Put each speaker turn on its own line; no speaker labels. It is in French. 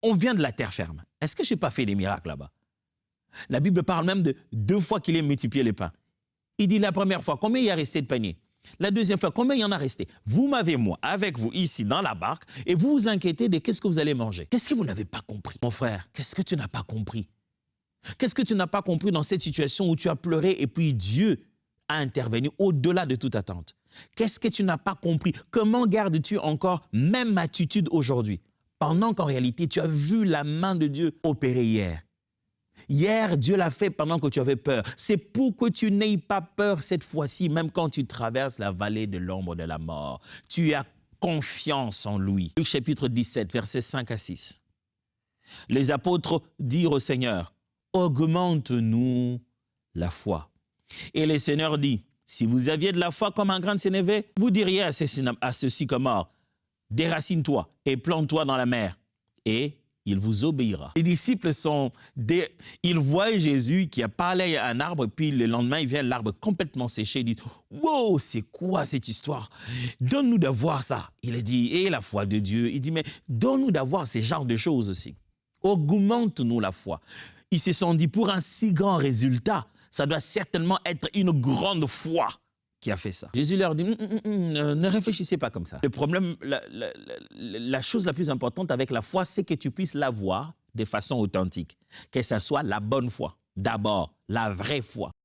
On vient de la terre ferme. Est-ce que je n'ai pas fait des miracles là-bas? La Bible parle même de 2 fois qu'il ait multiplié les pains. Il dit la première fois, combien il y a resté de paniers? La deuxième fois, combien il y en a resté? Vous m'avez, moi, avec vous, ici, dans la barque, et vous vous inquiétez de qu'est-ce que vous allez manger. Qu'est-ce que vous n'avez pas compris? Mon frère, qu'est-ce que tu n'as pas compris? Qu'est-ce que tu n'as pas compris dans cette situation où tu as pleuré et puis Dieu a intervenu au-delà de toute attente? Qu'est-ce que tu n'as pas compris? Comment gardes-tu encore même attitude aujourd'hui? Pendant qu'en réalité, tu as vu la main de Dieu opérer hier. Hier, Dieu l'a fait pendant que tu avais peur. C'est pour que tu n'aies pas peur cette fois-ci, même quand tu traverses la vallée de l'ombre de la mort. Tu as confiance en lui. Luc chapitre 17, versets 5 à 6. Les apôtres dirent au Seigneur, « Augmente-nous la foi. » Et le Seigneur dit, « Si vous aviez de la foi comme un grain de sénévé, vous diriez à ce sycomore, « Déracine-toi et plante-toi dans la mer. » Et il vous obéira. Les disciples ils voient Jésus qui a parlé à un arbre, puis le lendemain, il vient l'arbre complètement séché. Il dit, wow, c'est quoi cette histoire? Donne-nous d'avoir ça. Il a dit, et la foi de Dieu. Il dit, mais donne-nous d'avoir ces genres de choses aussi. Augmente-nous la foi. Ils se sont dit, pour un si grand résultat, ça doit certainement être une grande foi qui a fait ça. Jésus leur dit, ne réfléchissez pas comme ça. Le problème, la chose la plus importante avec la foi, c'est que tu puisses l'avoir de façon authentique. Que ce soit la bonne foi, d'abord, la vraie foi.